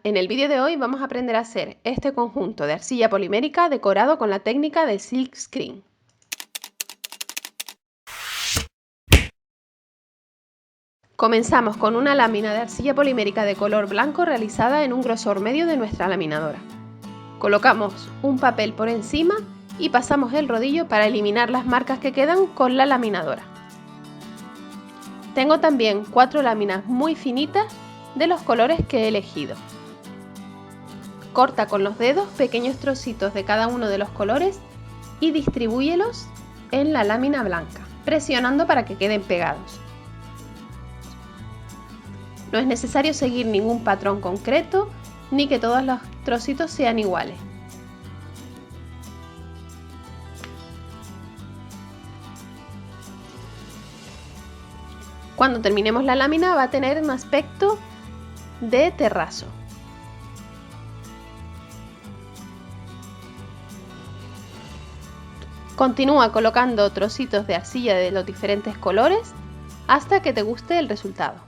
en el vídeo de hoy vamos a aprender a hacer este conjunto de arcilla polimérica decorado con la técnica de silk screen. Comenzamos con una lámina de arcilla polimérica de color blanco realizada en un grosor medio de nuestra laminadora. Colocamos un papel por encima y pasamos el rodillo para eliminar las marcas que quedan con la laminadora. Tengo también 4 láminas muy finitas de los colores que he elegido. Corta con los dedos pequeños trocitos de cada uno de los colores y distribúyelos en la lámina blanca, presionando para que queden pegados. No es necesario seguir ningún patrón concreto ni que todos los trocitos sean iguales. Cuando terminemos la lámina va a tener un aspecto de terrazo. Continúa colocando trocitos de arcilla de los diferentes colores hasta que te guste el resultado.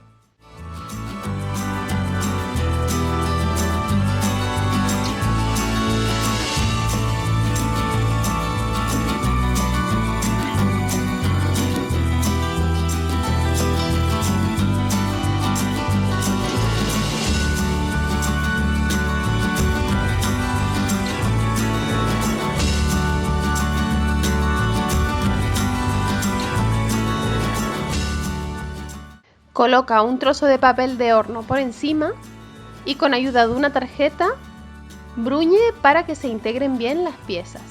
Coloca un trozo de papel de horno por encima y con ayuda de una tarjeta bruñe para que se integren bien las piezas.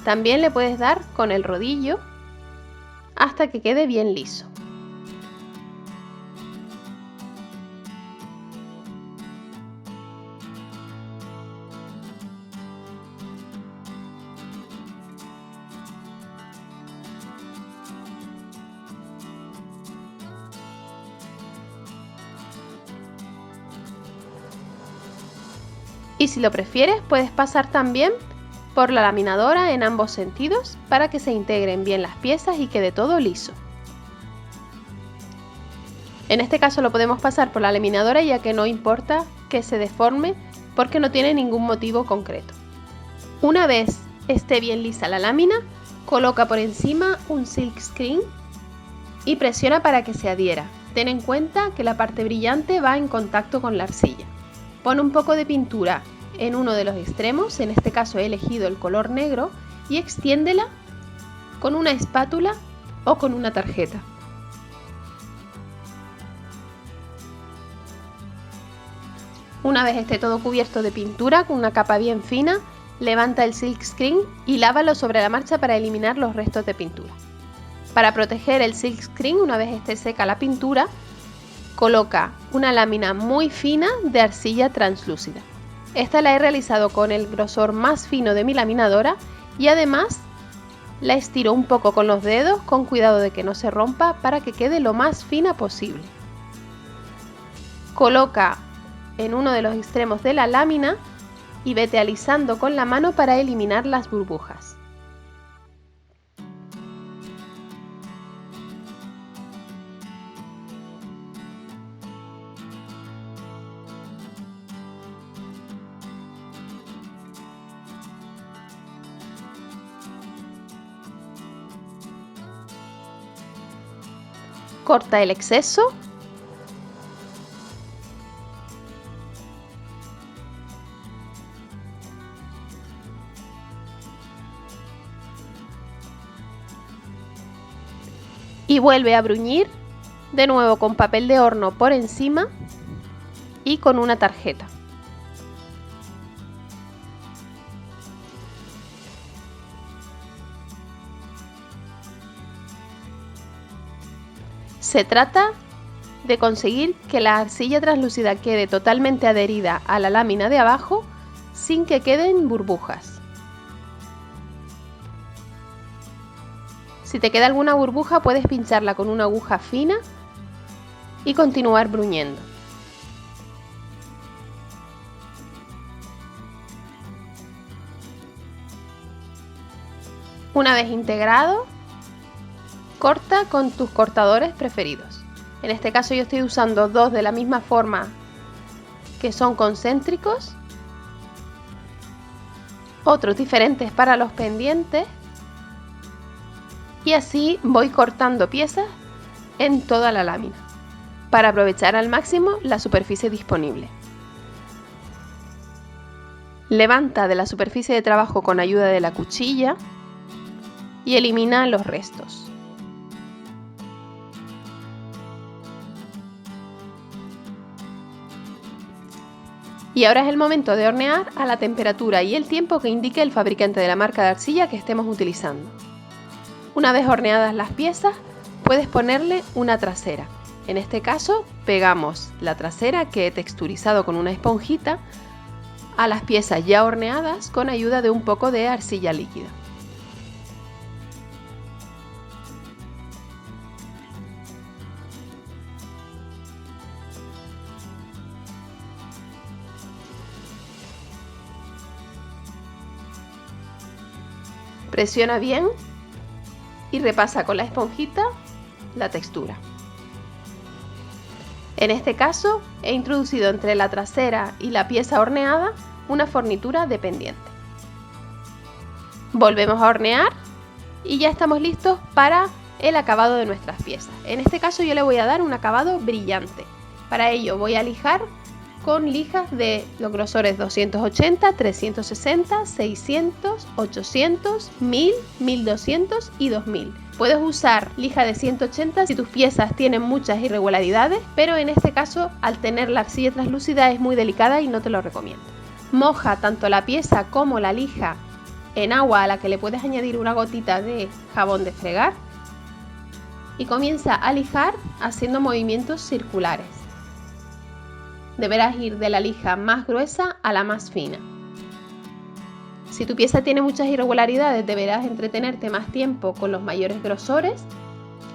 También le puedes dar con el rodillo hasta que quede bien liso. Y si lo prefieres, puedes pasar también por la laminadora en ambos sentidos para que se integren bien las piezas y quede todo liso. En este caso lo podemos pasar por la laminadora ya que no importa que se deforme porque no tiene ningún motivo concreto. Una vez esté bien lisa la lámina, coloca por encima un silk screen y presiona para que se adhiera. Ten en cuenta que la parte brillante va en contacto con la arcilla. Pon un poco de pintura en uno de los extremos, en este caso he elegido el color negro, y extiéndela con una espátula o con una tarjeta. Una vez esté todo cubierto de pintura con una capa bien fina, levanta el silk screen y lávalo sobre la marcha para eliminar los restos de pintura. Para proteger el silk screen, una vez esté seca la pintura, coloca una lámina muy fina de arcilla translúcida. Esta la he realizado con el grosor más fino de mi laminadora y además la estiro un poco con los dedos con cuidado de que no se rompa para que quede lo más fina posible. Coloca en uno de los extremos de la lámina y vete alisando con la mano para eliminar las burbujas. Corta el exceso . Y vuelve a bruñir de nuevo con papel de horno por encima y con una tarjeta. Se trata de conseguir que la arcilla translúcida quede totalmente adherida a la lámina de abajo sin que queden burbujas. Si te queda alguna burbuja puedes pincharla con una aguja fina y continuar bruñendo. Una vez integrado, corta con tus cortadores preferidos. En este caso yo estoy usando dos de la misma forma que son concéntricos, otros diferentes para los pendientes, y así voy cortando piezas en toda la lámina para aprovechar al máximo la superficie disponible. Levanta de la superficie de trabajo con ayuda de la cuchilla y elimina los restos. Y ahora es el momento de hornear a la temperatura y el tiempo que indique el fabricante de la marca de arcilla que estemos utilizando. Una vez horneadas las piezas, puedes ponerle una trasera. En este caso, pegamos la trasera que he texturizado con una esponjita a las piezas ya horneadas con ayuda de un poco de arcilla líquida. Presiona bien y repasa con la esponjita la textura. En este caso he introducido entre la trasera y la pieza horneada una fornitura de pendiente. Volvemos a hornear y ya estamos listos para el acabado de nuestras piezas. En este caso yo le voy a dar un acabado brillante. Para ello voy a lijar con lijas de los grosores 280, 360, 600, 800, 1000, 1200 y 2000. Puedes usar lija de 180 si tus piezas tienen muchas irregularidades, pero en este caso, al tener la arcilla translúcida, es muy delicada y no te lo recomiendo. Moja tanto la pieza como la lija en agua a la que le puedes añadir una gotita de jabón de fregar y comienza a lijar haciendo movimientos circulares. Deberás ir de la lija más gruesa a la más fina. Si tu pieza tiene muchas irregularidades, deberás entretenerte más tiempo con los mayores grosores,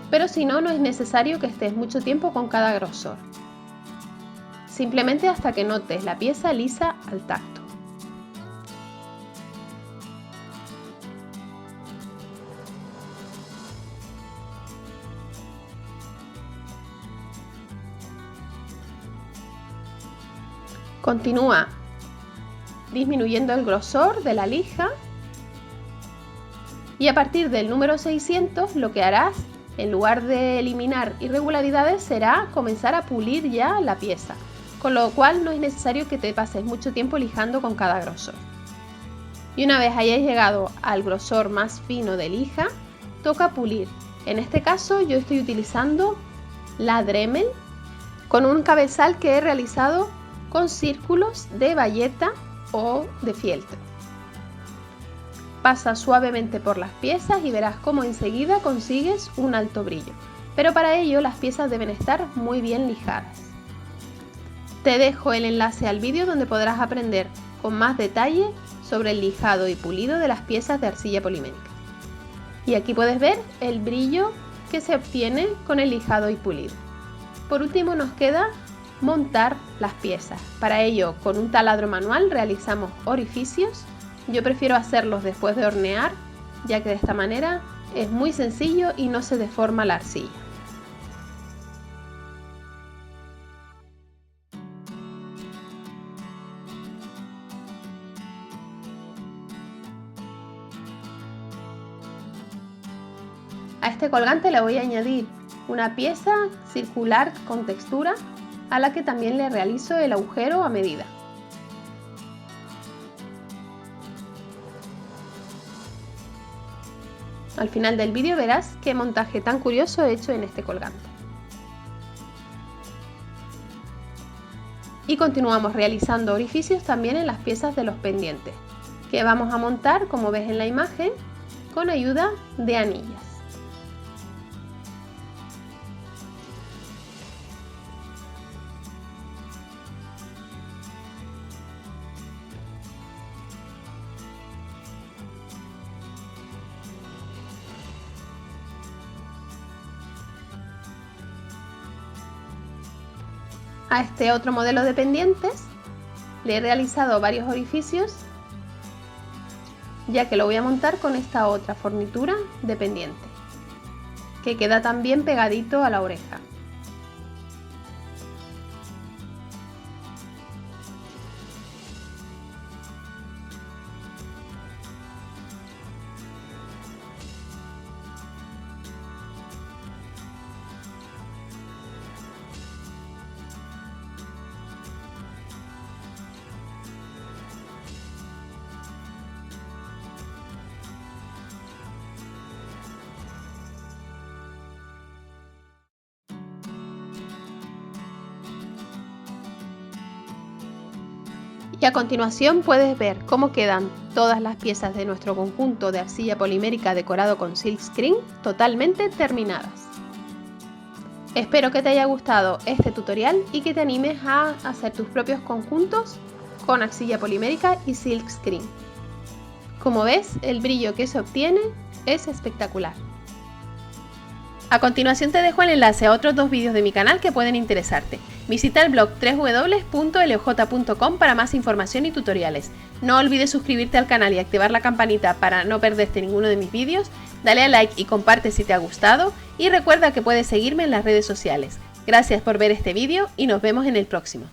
pero si no, no es necesario que estés mucho tiempo con cada grosor. Simplemente hasta que notes la pieza lisa al tacto. Continúa disminuyendo el grosor de la lija y a partir del número 600 lo que harás, en lugar de eliminar irregularidades, será comenzar a pulir ya la pieza, con lo cual no es necesario que te pases mucho tiempo lijando con cada grosor. Y una vez hayáis llegado al grosor más fino de lija, toca pulir. En este caso yo estoy utilizando la Dremel con un cabezal que he realizado con círculos de bayeta o de fieltro. Pasa suavemente por las piezas y verás cómo enseguida consigues un alto brillo, pero para ello las piezas deben estar muy bien lijadas. Te dejo el enlace al vídeo donde podrás aprender con más detalle sobre el lijado y pulido de las piezas de arcilla polimérica. Y aquí puedes ver el brillo que se obtiene con el lijado y pulido. Por último nos queda montar las piezas. Para ello, con un taladro manual realizamos orificios. Yo prefiero hacerlos después de hornear, ya que de esta manera es muy sencillo y no se deforma la arcilla. A este colgante le voy a añadir una pieza circular con textura a la que también le realizo el agujero a medida. Al final del vídeo verás qué montaje tan curioso he hecho en este colgante. Y continuamos realizando orificios también en las piezas de los pendientes, que vamos a montar, como ves en la imagen, con ayuda de anillas. A este otro modelo de pendientes le he realizado varios orificios, ya que lo voy a montar con esta otra fornitura de pendiente, que queda también pegadito a la oreja. Y a continuación puedes ver cómo quedan todas las piezas de nuestro conjunto de arcilla polimérica decorado con silkscreen totalmente terminadas. Espero que te haya gustado este tutorial y que te animes a hacer tus propios conjuntos con arcilla polimérica y silkscreen. Como ves, el brillo que se obtiene es espectacular. A continuación te dejo el enlace a otros 2 vídeos de mi canal que pueden interesarte. Visita el blog www.loj.com para más información y tutoriales. No olvides suscribirte al canal y activar la campanita para no perderte ninguno de mis vídeos. Dale a like y comparte si te ha gustado. Y recuerda que puedes seguirme en las redes sociales. Gracias por ver este vídeo y nos vemos en el próximo.